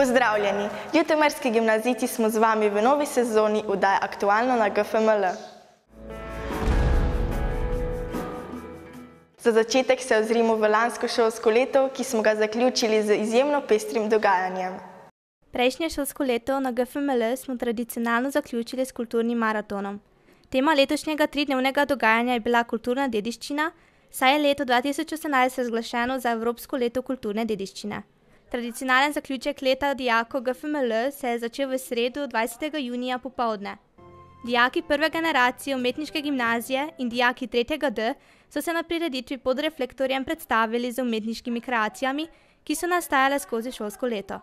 Pozdravljeni! Ljutomerski gimnazijci smo z vami v novi sezoni oddaje Aktualno na GFML. Za začetek se ozrimo v lansko šolsko leto, ki smo ga zaključili z izjemno pestrim dogajanjem. Prejšnje šolsko leto na GFML smo tradicionalno zaključili s kulturnim maratonom. Tema letošnjega tridnevnega dogajanja je bila kulturna dediščina, saj je leto 2018 razglašeno za Evropsko leto kulturne dediščine. Tradicionalen zaključek leta dijakov GFML se je začel v sredo 20. junija popoldne. Dijaki prve generacije umetniške gimnazije in dijaki 3. D so se na prireditvi pod reflektorjem predstavili z umetniškimi kreacijami, ki so nastajale skozi šolsko leto.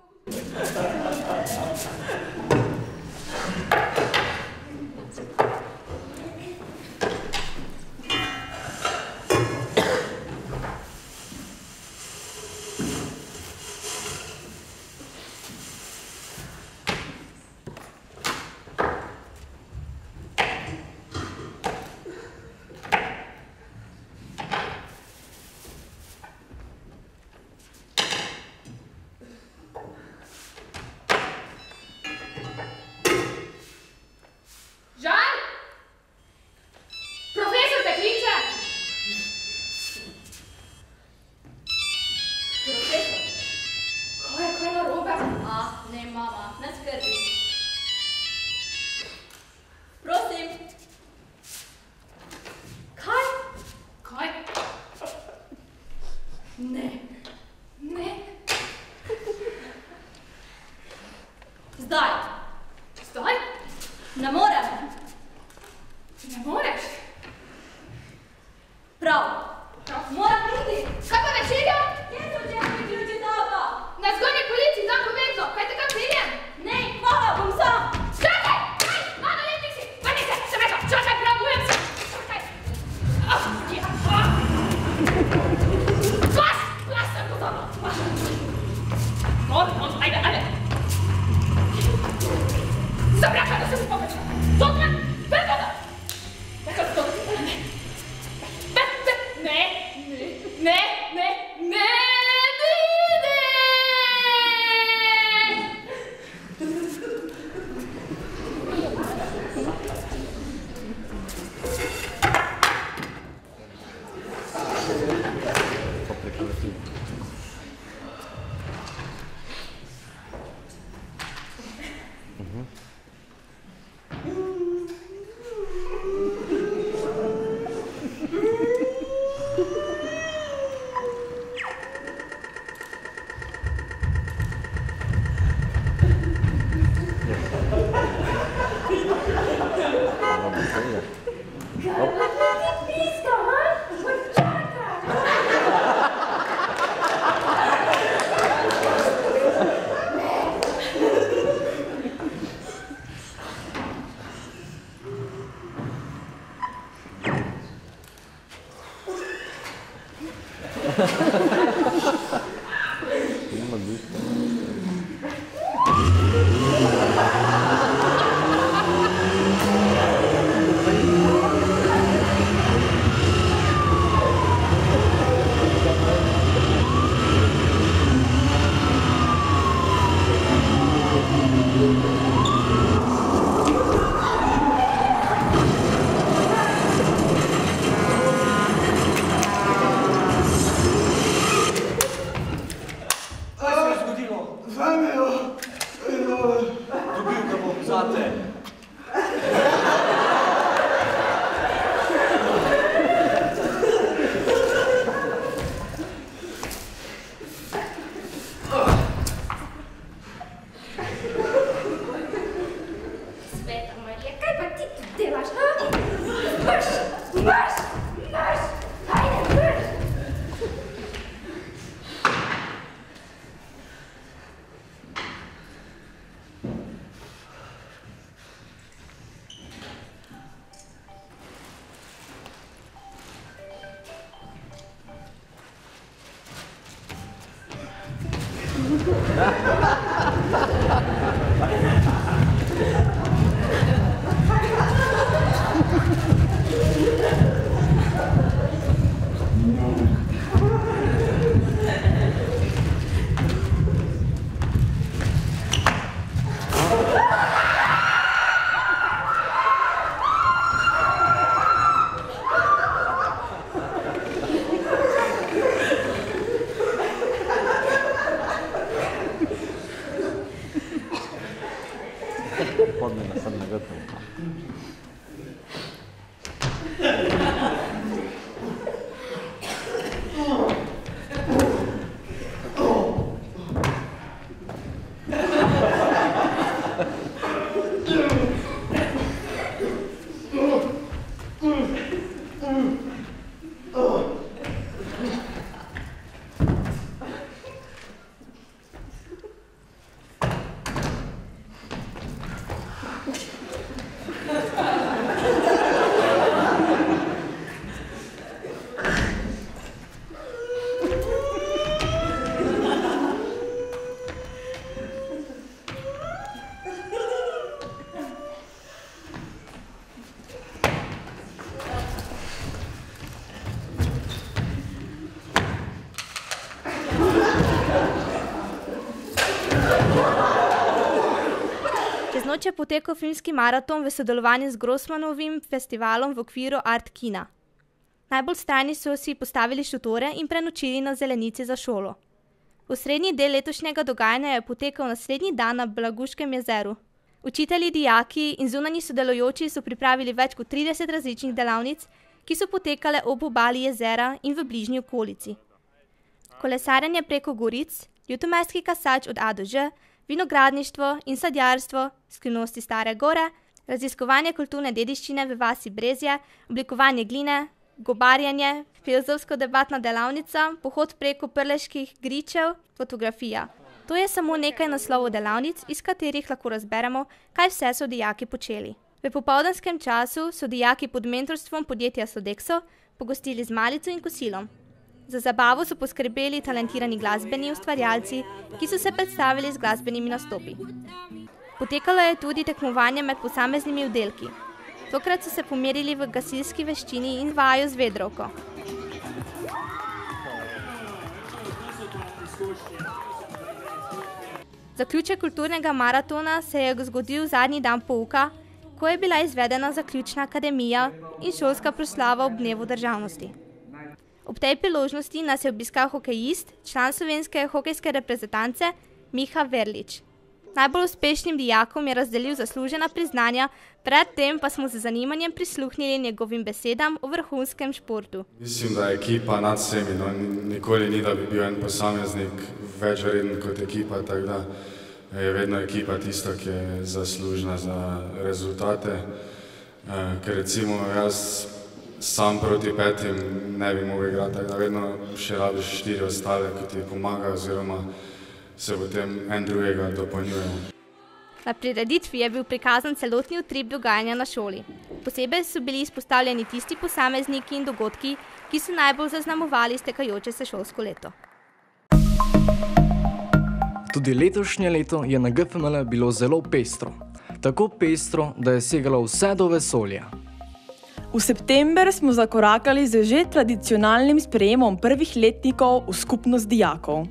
Ne morem. Ne moreš? Prav. Moram priti. Kaj pa večerja? Kje so včeraj ključi za avto? Na zgornji polici, tam povedno. Kaj te kam peljem? Ne, hvala, bom sam. Čakaj! Kaj? Mano, letnik si! Vrni se! Sem rekla! Čakaj, pravujem se! Čakaj! Glas! Glas sem pozorno! Ajde! Sem rekla, da se mi poveča! Zotme! Vergoda! Vergoda, zotme! Ne! Spodnega sem nagotil. Čez noč je potekal filmski maraton v sodelovanju z Grossmanovim festivalom v okviru Art Kina. Najbolj strani so si postavili šotore in prenočili na zelenici za šolo. Osrednji del letošnjega dogajanja je potekal naslednji dan na Blaguškem jezeru. Učitelji, dijaki in zunanji sodelujoči so pripravili več kot 30 različnih delavnic, ki so potekale ob obali jezera in v bližnji okolici. Kolesarjenje preko goric, ljutomerski kasač od A do Ž, vinogradništvo in sadjarstvo, skrivnosti Stare gore, raziskovanje kulturne dediščine v vasi Brezje, oblikovanje gline, gobarjenje, filozofsko-debatna delavnica, pohod preko prleških gričev, fotografija. To je samo nekaj naslovov delavnic, iz katerih lahko razberemo, kaj vse so dijaki počeli. V popoldanskem času so dijaki pod mentorstvom podjetja Sodexo pogostili z malico in kosilom. Za zabavo so poskrbeli talentirani glasbeni ustvarjalci, ki so se predstavili z glasbenimi nastopi. Potekalo je tudi tekmovanje med posameznimi oddelki. Tokrat so se pomerili v gasilski veščini in vajo z vedrovko. Zaključek kulturnega maratona se je zgodil zadnji dan pouka, ko je bila izvedena zaključna akademija in šolska proslava ob dnevu državnosti. Ob tej priložnosti nas je obiskal hokejist, član slovenske hokejske reprezentance Miha Verlič. Najbolj uspešnim dijakom je razdelil zaslužena priznanja, predtem pa smo z zanimanjem prisluhnili njegovim besedam o vrhunskem športu. Mislim, da je ekipa nad vsemi, no, nikoli ni, da bi bil en posameznik več vreden kot ekipa, tako da je vedno ekipa tista, ki je zaslužna za rezultate. Ker recimo jaz sam proti petim ne bi mogel igrati, tako da vedno še rabiš 4 ostale, ki ti pomagajo oziroma se potem en drugega dopolnjujemo. Na prireditvi je bil prikazan celotni utrip dogajanja na šoli. Posebej so bili izpostavljeni tisti posamezniki in dogodki, ki so najbolj zaznamovali stekajoče se šolsko leto. Tudi letošnje leto je na GFML bilo zelo pestro. Tako pestro, da je segalo vse do vesolja. V september smo zakorakali z že tradicionalnim sprejemom prvih letnikov v skupnost dijakov.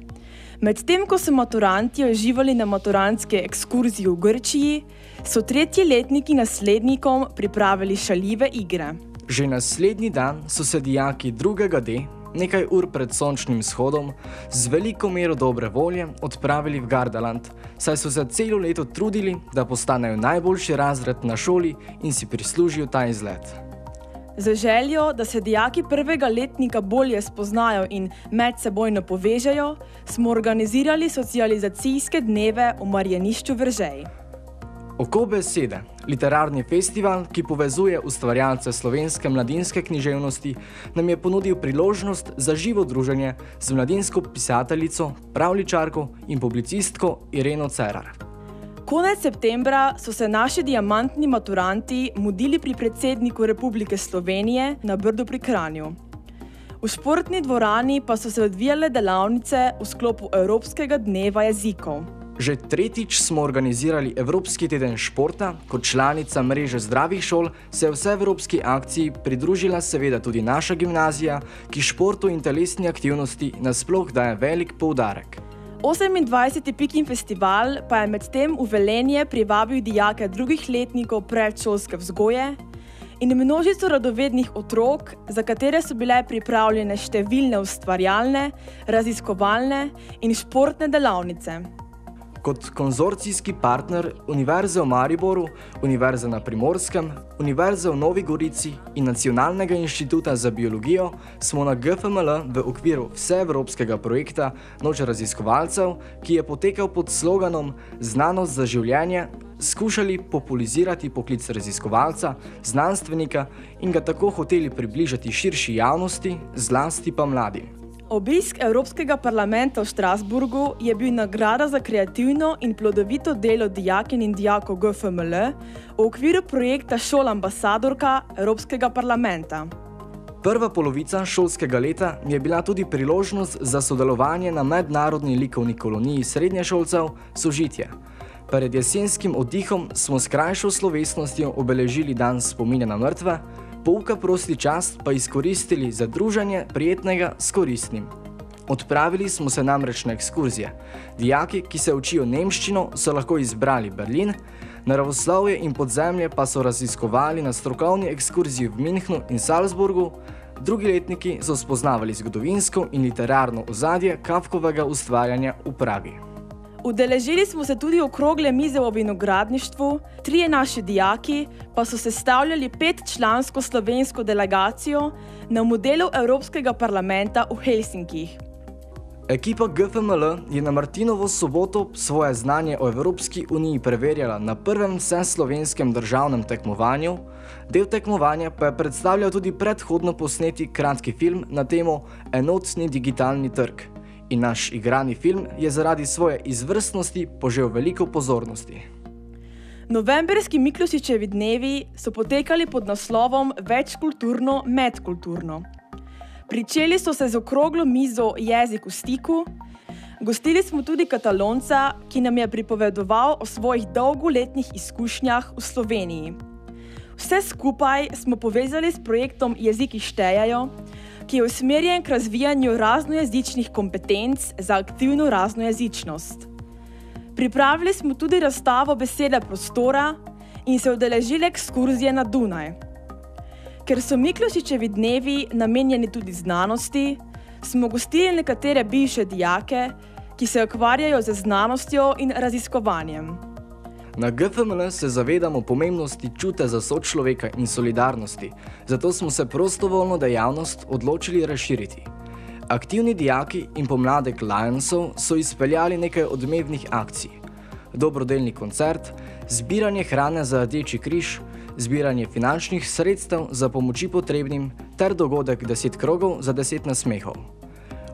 Medtem ko so maturanti uživali na maturantske ekskurziji v Grčiji, so tretjeletniki naslednikom pripravili šaljive igre. Že naslednji dan so se dijaki 2. D, nekaj ur pred sončnim shodom, z veliko mero dobre volje odpravili v Gardaland, saj so se celo leto trudili, da postanejo najboljši razred na šoli in si prislužijo ta izlet. Za željo, da se dijaki prvega letnika bolje spoznajo in medsebojno povežejo, smo organizirali socializacijske dneve v Marjanišču v Veržeji. Oko besede, literarni festival, ki povezuje ustvarjalce slovenske mladinske književnosti, nam je ponudil priložnost za živo druženje z mladinsko pisateljico, pravljičarko in publicistko Ireno Cerar. Konec septembra so se naši diamantni maturanti mudili pri predsedniku Republike Slovenije na Brdu pri Kranju. V športni dvorani pa so se odvijale delavnice v sklopu Evropskega dneva jezikov. Že tretjič smo organizirali Evropski teden športa, kot članica mreže zdravih šol se je vseevropski akciji pridružila seveda tudi naša gimnazija, ki športu in telesni aktivnosti nasploh daje velik poudarek. 28. Pikin festival pa je medtem v Velenje privabil dijake drugih letnikov predšolske vzgoje in množico radovednih otrok, za katere so bile pripravljene številne ustvarjalne, raziskovalne in športne delavnice. kot konzorcijski partner Univerze v Mariboru, Univerze na Primorskem, Univerze v Novi Gorici in Nacionalnega inštituta za biologijo smo na GFML v okviru vseevropskega projekta Noč raziskovalcev, ki je potekal pod sloganom Znanost za življenje, skušali popularizirati poklic raziskovalca, znanstvenika in ga tako hoteli približati širši javnosti, zlasti pa mladim. Obisk Evropskega parlamenta v Strasburgu je bil nagrada za kreativno in plodovito delo dijakinj in dijakov GFML v okviru projekta Šol ambasadorka Evropskega parlamenta. Prva polovica šolskega leta je bila tudi priložnost za sodelovanje na mednarodni likovni koloniji srednješolcev Sožitje. Pred jesenskim oddihom smo s krajšo slovesnostjo obeležili dan spominja na mrtve, pouka prosti čas pa izkoristili za druženje prijetnega s koristnim. Odpravili smo se namreč na ekskurzije. Dijaki, ki se učijo nemščino, so lahko izbrali Berlin, naravoslovje in podzemlje pa so raziskovali na strokovni ekskurziji v Münchnu in Salzburgu, drugi letniki so spoznavali zgodovinsko in literarno ozadje Kafkovega ustvarjanja v Pragi. Udeležili smo se tudi okrogle mize o vinogradništvu, 3 naši dijaki pa so sestavljali 5-člansko slovensko delegacijo na modelu Evropskega parlamenta v Helsinkih. Ekipa GFML je na Martinovo soboto svoje znanje o Evropski uniji preverjala na prvem vseslovenskem državnem tekmovanju, del tekmovanja pa je predstavljal tudi predhodno posneti kratki film na temo Enotni digitalni trg. In naš igrani film je zaradi svoje izvrstnosti požel veliko pozornosti. Novemberski Miklošičevi dnevi so potekali pod naslovom Večkulturno, medkulturno. Pričeli so se z okroglo mizo Jezik v stiku, gostili smo tudi Katalonca, ki nam je pripovedoval o svojih dolgoletnih izkušnjah v Sloveniji. Vse skupaj smo povezali s projektom Jeziki štejejo, ki je usmerjen k razvijanju raznojezičnih kompetenc za aktivno raznojezičnost. Pripravili smo tudi razstavo Besede prostora in se udeležili ekskurzije na Dunaj. Ker so Miklošičevi dnevi namenjeni tudi znanosti, smo gostili nekatere bivše dijake, ki se ukvarjajo z znanostjo in raziskovanjem. Na GFML se zavedamo pomembnosti čute za sočloveka in solidarnosti, zato smo se prostovoljno dejavnost odločili razširiti. Aktivni dijaki in pomladek Lionsov so izpeljali nekaj odmevnih akcij. Dobrodelni koncert, zbiranje hrane za Rdeči križ, zbiranje finančnih sredstev za pomoči potrebnim ter dogodek 10 krogov za 10 nasmehov.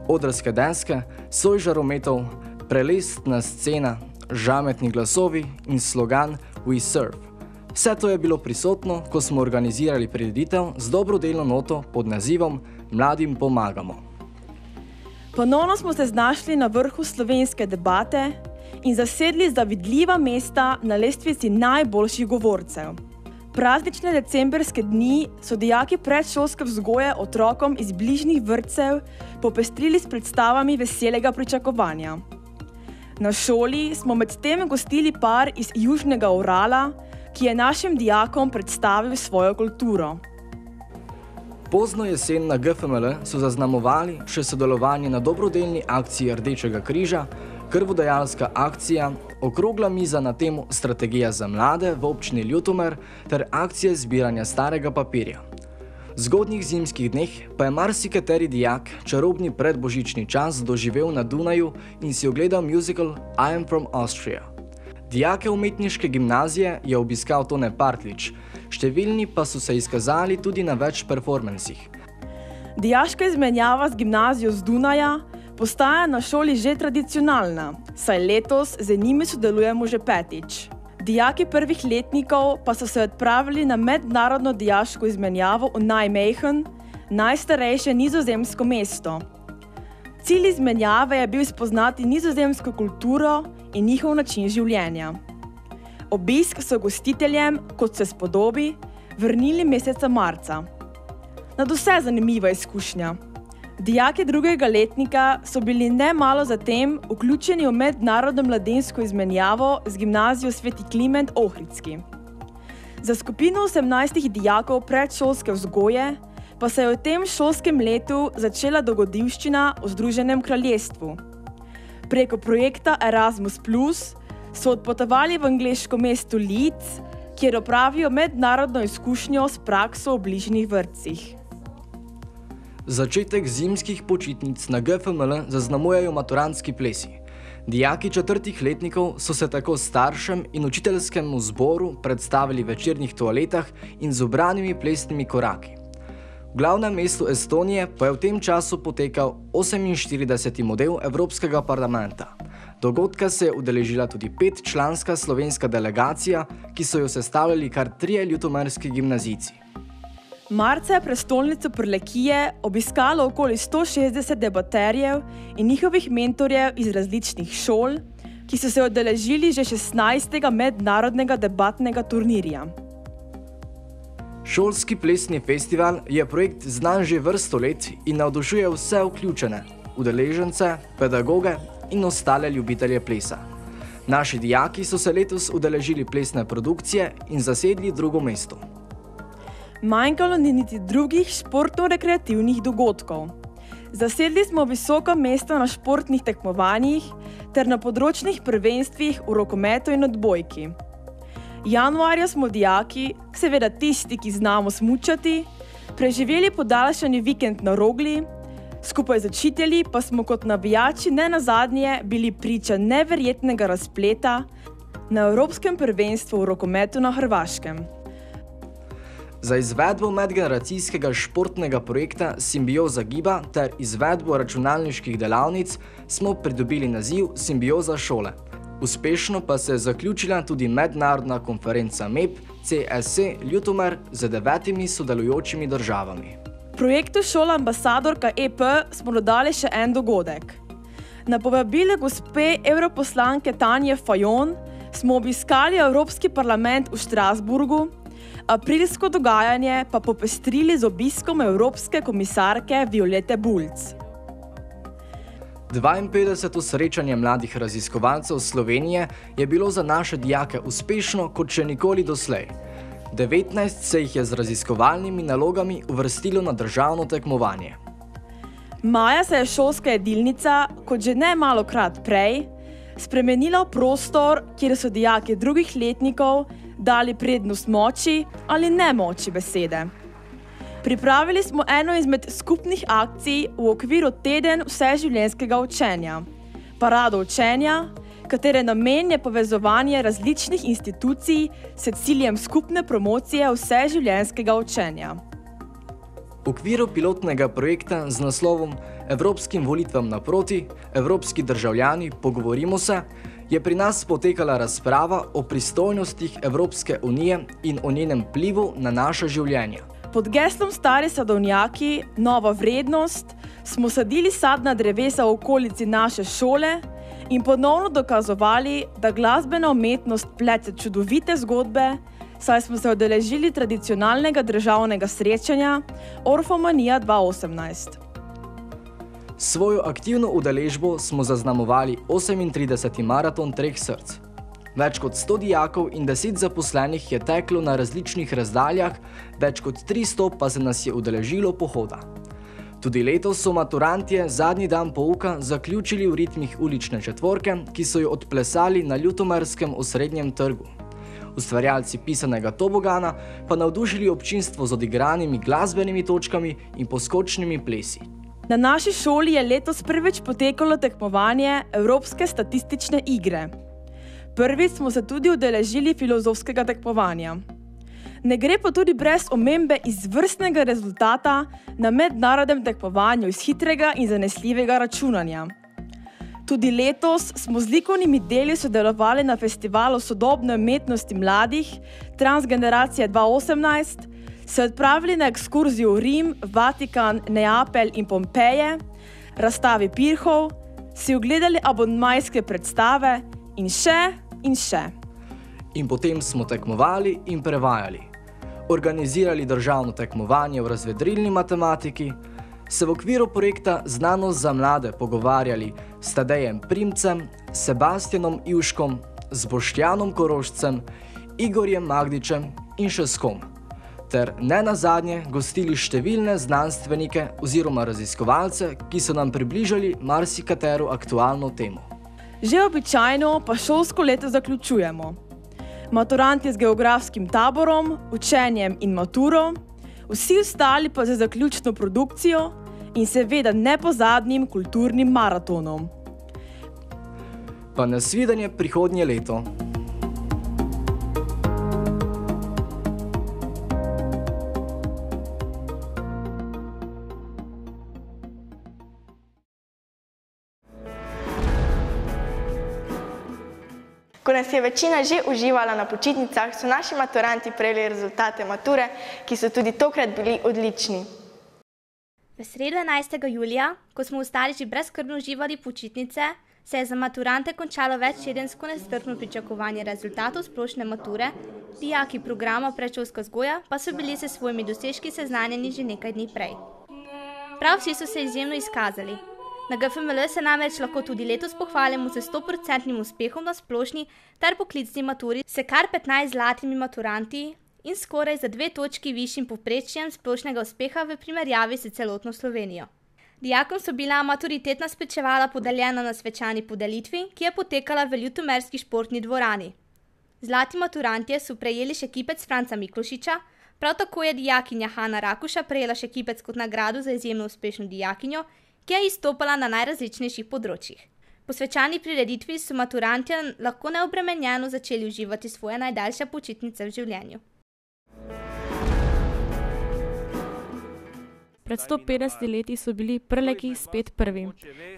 Odrske deske, soj žarometov, prelestna scena, žametni glasovi in slogan We Serve. Vse to je bilo prisotno, ko smo organizirali prireditev z dobrodelno noto pod nazivom Mladim pomagamo. Ponovno smo se znašli na vrhu slovenske debate in zasedli zavidljiva mesta na lestvici najboljših govorcev. Praznične decemberske dni so dijaki predšolske vzgoje otrokom iz bližnjih vrtcev popestrili s predstavami veselega pričakovanja. Na šoli smo medtem gostili par iz Južnega Urala, ki je našim dijakom predstavil svojo kulturo. Pozno jesen na GFML so zaznamovali še sodelovanje na dobrodelni akciji Rdečega križa, krvodajalska akcija, okrogla miza na temo Strategija za mlade v občini Ljutomer ter akcije zbiranja starega papirja. V zgodnjih zimskih dneh pa je marsikateri dijak čarobni predbožični čas doživel na Dunaju in si ogledal musical I Am From Austria. Dijake umetniške gimnazije je obiskal Tone Partlič, številni pa so se izkazali tudi na več performansih. Dijaška izmenjava z gimnazijo z Dunaja postaja na šoli že tradicionalna, saj letos z njimi sodelujemo že 5. Dijaki prvih letnikov pa so se odpravili na mednarodno dijaško izmenjavo v Nijmegen, najstarejše nizozemsko mesto. Cilj izmenjave je bil spoznati nizozemsko kulturo in njihov način življenja. Obisk so gostiteljem, kot se spodobi, vrnili meseca marca. Nadvse zanimiva izkušnja. Dijaki 2. letnika so bili nemalo zatem vključeni v mednarodno mladinsko izmenjavo z gimnazijo Sveti Kliment Ohridski. Za skupino 18 dijakov predšolske vzgoje pa se je v tem šolskem letu začela dogodivščina v Združenem kraljestvu. Preko projekta Erasmus+, so odpotovali v angleško mesto Leeds, kjer opravijo mednarodno izkušnjo s prakso v bližnjih vrtcih. Začetek zimskih počitnic na GFML zaznamujejo maturantski plesi. Dijaki 4. letnikov so se tako staršem in učiteljskemu zboru predstavili v večernih toaletah in z ubranimi plesnimi koraki. V glavnem mestu Estonije pa je v tem času potekal 48. model Evropskega parlamenta. Dogodka se je udeležila tudi 5-članska slovenska delegacija, ki so jo sestavljali kar 3 ljutomerski gimnazijci. Marca je prestolnico Prlekije obiskalo okoli 160 debaterjev in njihovih mentorjev iz različnih šol, ki so se udeležili že 16. mednarodnega debatnega turnirja. Šolski plesni festival je projekt znan že vrsto let in navdušuje vse vključene, udeležence, pedagoge in ostale ljubitelje plesa. Naši dijaki so se letos udeležili plesne produkcije in zasedli drugo mesto. Manjkalo ni niti drugih športno-rekreativnih dogodkov. Zasedli smo visoko mesto na športnih tekmovanjih ter na področnih prvenstvih v rokometu in odbojki. Januarja smo dijaki, seveda tisti, ki znamo smučati, preživeli podaljšani vikend na Rogli, skupaj z učitelji pa smo kot navijači nenazadnje bili priča neverjetnega razpleta na Evropskem prvenstvu v rokometu na Hrvaškem. Za izvedbo medgeneracijskega športnega projekta Simbioza giba ter izvedbo računalniških delavnic smo pridobili naziv Simbioza šole. Uspešno pa se je zaključila tudi mednarodna konferenca MEP CSC Ljutomer z 9 sodelujočimi državami. Projektu Šola ambasadorka EP smo dodali še en dogodek. Na povabilo gospe europoslanke Tanje Fajon smo obiskali Evropski parlament v Strasburgu, aprilsko dogajanje pa popestrili z obiskom Evropske komisarke Violete Bulc. 52. srečanje mladih raziskovalcev Slovenije je bilo za naše dijake uspešno kot še nikoli doslej. 19 se jih je z raziskovalnimi nalogami uvrstilo na državno tekmovanje. Maja se je šolska jedilnica, kot že ne malokrat prej, spremenila v prostor, kjer so dijaki drugih letnikov dali prednost moči ali nemoči besede. Pripravili smo eno izmed skupnih akcij v okviru Teden vseživljenjskega učenja, parado učenja, katere namen je povezovanje različnih institucij s ciljem skupne promocije vseživljenjskega učenja. V okviru pilotnega projekta z naslovom Evropskim volitvam naproti, evropski državljani, pogovorimo se, je pri nas potekala razprava o pristojnostih Evropske unije in o njenem vplivu na naše življenje. Pod geslom Stari sadovnjaki, nova vrednost, smo sadili sadna drevesa v okolici naše šole in ponovno dokazovali, da glasbena umetnost plete čudovite zgodbe, saj smo se udeležili tradicionalnega državnega srečanja Orfomanija 2018. Svojo aktivno udeležbo smo zaznamovali 38. maraton Treh src. Več kot 100 dijakov in 10 zaposlenih je teklo na različnih razdaljah, več kot 300 pa se nas je udeležilo pohoda. Tudi letos so maturantje zadnji dan pouka zaključili v ritmih ulične četvorke, ki so jo odplesali na Ljutomerskem osrednjem trgu. Ustvarjalci pisanega tobogana pa navdušili občinstvo z odigranimi glasbenimi točkami in poskočnimi plesi. Na naši šoli je letos prvič potekalo tekmovanje Evropske statistične igre. Prvič smo se tudi udeležili filozofskega tekmovanja. Ne gre pa tudi brez omembe izvrstnega rezultata na mednarodnem tekmovanju iz hitrega in zanesljivega računanja. Tudi letos smo z likovnimi deli sodelovali na festivalu sodobne umetnosti mladih Transgeneracije 2018, se odpravili na ekskurzijo v Rim, Vatikan, Neapelj in Pompeje, razstavi pirhov, si ogledali abonmajske predstave in še in še. In potem smo tekmovali in prevajali. Organizirali državno tekmovanje v razvedrilni matematiki, se v okviru projekta Znanost za mlade pogovarjali s Tadejem Primcem, Sebastianom Ivškom, z Boštjanom Korošcem, Igorjem Magdičem in še s kom. Ter nenazadnje gostili številne znanstvenike oziroma raziskovalce, ki so nam približali marsikatero aktualno temo. Že običajno pa šolsko leto zaključujemo. Maturanti z geografskim taborom, učenjem in maturo, vsi ostali pa za zaključno produkcijo in seveda nepozadnjim kulturnim maratonom. Pa nasvidenje prihodnje leto. Ko nas je večina že uživala na počitnicah, so naši maturanti prejeli rezultate mature, ki so tudi tokrat bili odlični. V sredo 11. julija, ko smo ostali že brezskrbno uživali počitnice, se je za maturante končalo večtedensko nestrpno pričakovanje rezultatov splošne mature, dijaki programa predšolska vzgoja pa so bili s svojimi dosežki seznanjeni že nekaj dni prej. Prav vsi so se izjemno izkazali. Na GFML se namreč lahko tudi letos pohvalimo s 100% uspehom na splošni ter poklicni maturi s kar 15 zlatimi maturanti in skoraj za 2 točki višjim povprečjem splošnega uspeha v primerjavi s celotno Slovenijo. Dijakom so bila maturitetna spričevala podeljena na svečani podelitvi, ki je potekala v ljutomerski športni dvorani. Zlati maturantje so prejeli še kipec Franca Miklošiča, prav tako je dijakinja Hanna Rakuša prejela še kipec kot nagrado za izjemno uspešno dijakinjo, ki je izstopala na najrazličnejših področjih. Po svečani prireditvi so maturantje lahko neobremenjeno začeli uživati svoje najdaljše počitnice v življenju. Pred 150 leti so bili Prleki spet prvi.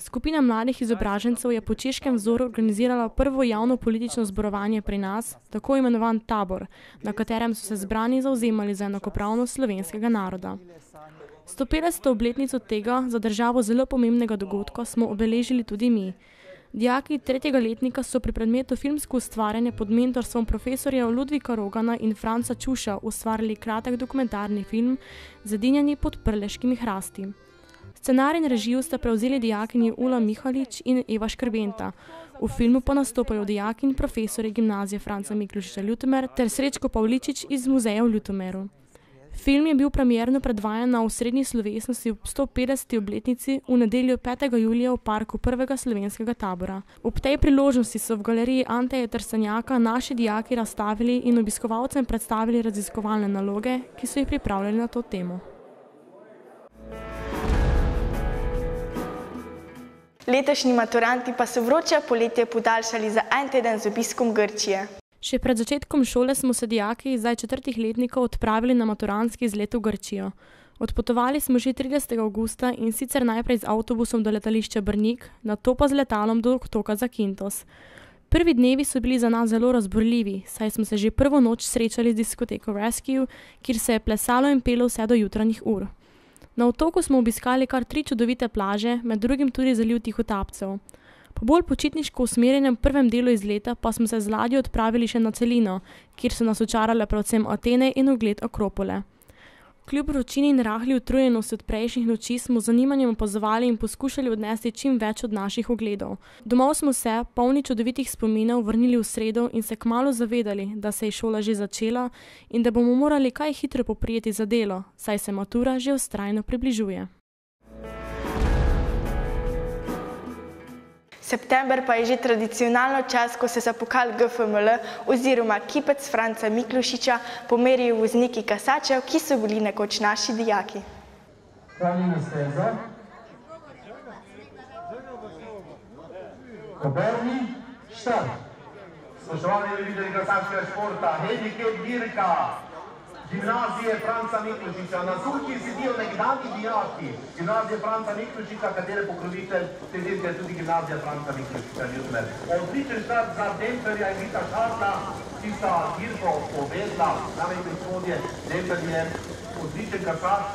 Skupina mladih izobražencev je po češkem vzoru organizirala prvo javno politično zborovanje pri nas, tako imenovan tabor, na katerem so se zbrani zavzemali za enakopravnost slovenskega naroda. 150. obletnico tega za državo zelo pomembnega dogodka smo obeležili tudi mi. Dijaki 3. letnika so pri predmetu filmsko ustvarjanje pod mentorstvom profesorjev Ludvika Rogana in Franca Čuša ustvarili kratek dokumentarni film Zedinjeni pod prleškimi hrasti. Scenarij in režijo sta prevzeli dijakinji Ula Mihalič in Eva Škrbenta. V filmu pa nastopajo dijaki in profesori gimnazije Franca Miklošiča Ljutomer ter Srečko Pavličič iz muzeja v Ljutomeru. Film je bil premierno predvajan na osrednji slovesnosti v 150. obletnici v nedeljo 5. julija v parku prvega slovenskega tabora. Ob tej priložnosti so v galeriji Anteja Trstenjaka naši dijaki razstavili in obiskovalcem predstavili raziskovalne naloge, ki so jih pripravljali na to temo. Letošnji maturanti pa so vroče poletje podaljšali za en teden z obiskom Grčije. Še pred začetkom šole smo se dijaki zdaj 4. letnikov odpravili na maturantski izlet v Grčijo. Odpotovali smo že 30. avgusta in sicer najprej z avtobusom do letališča Brnik, nato pa z letalom do otoka Zakintos. Prvi dnevi so bili za nas zelo razburljivi, saj smo se že prvo noč srečali z diskoteko Rescue, kjer se je plesalo in pelo vse do jutranjih ur. Na otoku smo obiskali kar 3 čudovite plaže, med drugim tudi zaliv Tihotapcev. Po bolj počitniško usmerjenem prvem delu izleta pa smo se z ladjo odpravili še na celino, kjer so nas očarale predvsem Atene in ogled Akropole. Kljub vročini in rahli utrujenosti od prejšnjih noči smo z zanimanjem opazovali in poskušali odnesti čim več od naših ogledov. Domov smo se, polni čudovitih spominov, vrnili v sredo in se kmalu zavedali, da se je šola že začela in da bomo morali kaj hitro poprijeti za delo, saj se matura že vztrajno približuje. September pa je že tradicionalno čas, ko se za pokal GFML oziroma kipec Franca Miklošiča pomerijo vozniki kasačev, ki so bili nekoč naši dijaki. Hranjena steza. Koberni, štart. Spoštovani ljubitelji kasačkega športa, hendikep dirka Gimnazije Franca Miklošiča. Na sulki sedijo nekdanji dijaki Gimnazije Franca Miklošiča, katere pokrovitelj te dirke je tudi Gimnazija Franca Miklošiča Ljutomer. Odličen štart za Demperja in Vita Šarla, ki sta dirko povedla. Dame in gospodje, Demper je odličen kasač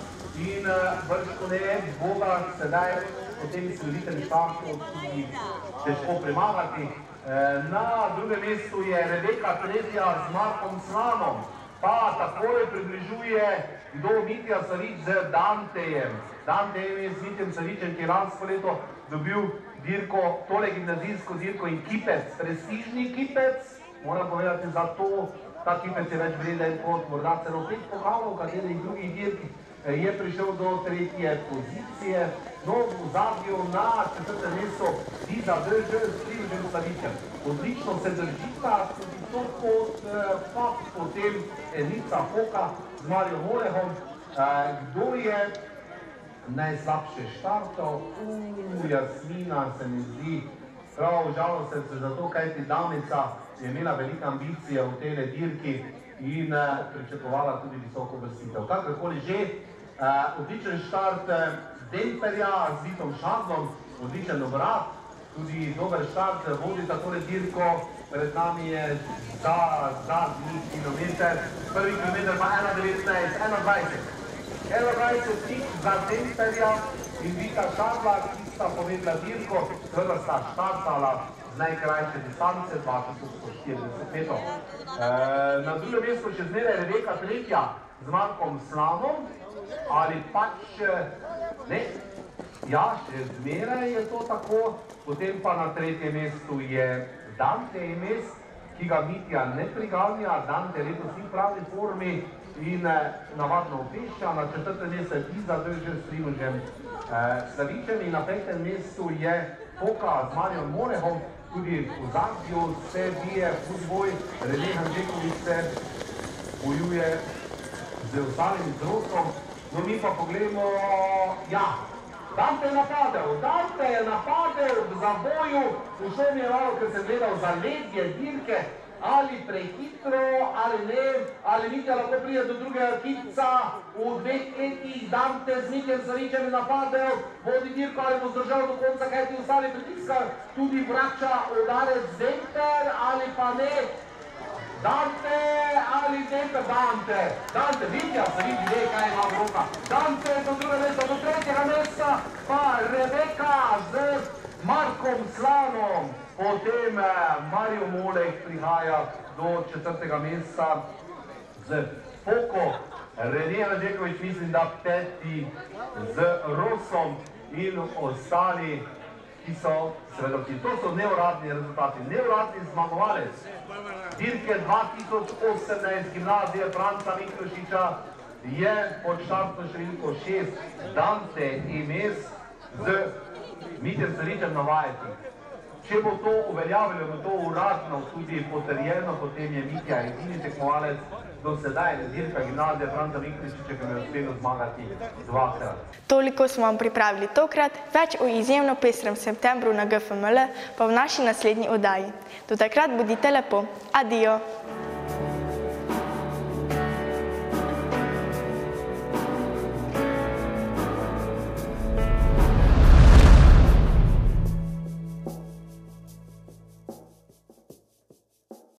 in bržkone boga sedaj po tem izsleditelji štartu tudi težko premagati. Na drugem mestu je Rebeka Tretja z Markom Slanom. Pa takole približuje kdo Mitja Savič z Dantejem. Dantejem je z Mitjem Savičem, ki je lansko leto dobil dirko, tole gimnazijsko dirko in kipec, prestižni kipec. Moram povedati, za to ta kipec je več vreden kot morda celo 5 pokalov, katerih drugih dirk je prišel do 3. pozicije, no v zadnju na 4. mestu Iza Drž s Primožem Slavičem. Odlično se držita, tudi to kot pa potem Enica Foka z Marijo Morehom. Kdo je najslabše štartov? Jasmina se mi zdi prav žalosten se zato, kajti Danica je imela velike ambicije v tej dirki in pričakovala tudi visoko uvrstitev. Kakorkoli že, odličen štart Demperja z Vitom Šadlom, odličen obrat, tudi dober štart vodi takole dirko, pred nami je zadnji kilometer, prvi kilometer pa 1.19, 21 za Demperja in Vita Šadla, ki sta povedla dirko, seveda sta štartala z najkrajše distance, 2140 metrov. Na drugem mestu še zmeraj Rebeka tretja z Markom Slanom, ali pač ne, ja, še zmeraj je to tako, potem pa na 3. mestu je Dante Emes, ki ga Mitja ne priganja, Dante letos ni v pravi formi in navadno opešča, na 4. mestu je Iza Drž s Primožem Slavičem in na 5. mestu je Foka z Marijo Morehom, tudi v zadnju se bije fuzboj, Rene Hanžekovič se bojuje z ostalim zrostom, no mi pa pogledamo, ja, Dante je napadel v zaboju, všel mi je malo, ker sem gledal zaledje dirke, ali prehitro, ali ne, ali Mitja lahko pride do drugega kipca, v 2 letih Dante z Mitjem Slavičem je napadel, vodi dirko, ali bo zdržal do konca, kaj ti ostali pritiska, tudi vrača udarec Demper, ali pa ne, Dante ali Demper, Dante, Mitja se vidi, ve, kaj ima v roka, Dante do drugega mesta, do 3. mesta, pa Rebeka z Markom Slanom, potem Marijo Molek prihaja do 4. mesta z Foko, Rene Hanžekovič mislim, da 5. z Rosom in ostali, ki so sredoki. To so neuradni rezultati. Neuradni zmagovalec dirke 2018 gimnazije Franca Miklošiča je pod štartno številko 6 Dante Emes z Mitjem Slavičem na vajeti. Če bo to uveljavljeno, bo to uradno tudi potrjeno, potem je Mitja edini tekmovalec do sedaj dirka gimnazije Franca Miklošiča, ki je uspelo zmagati 2-krat. Toliko smo vam pripravili tokrat, več o izjemno pestrem septembru na GFML pa v naši naslednji oddaji. Do takrat bodite lepo. Adijo!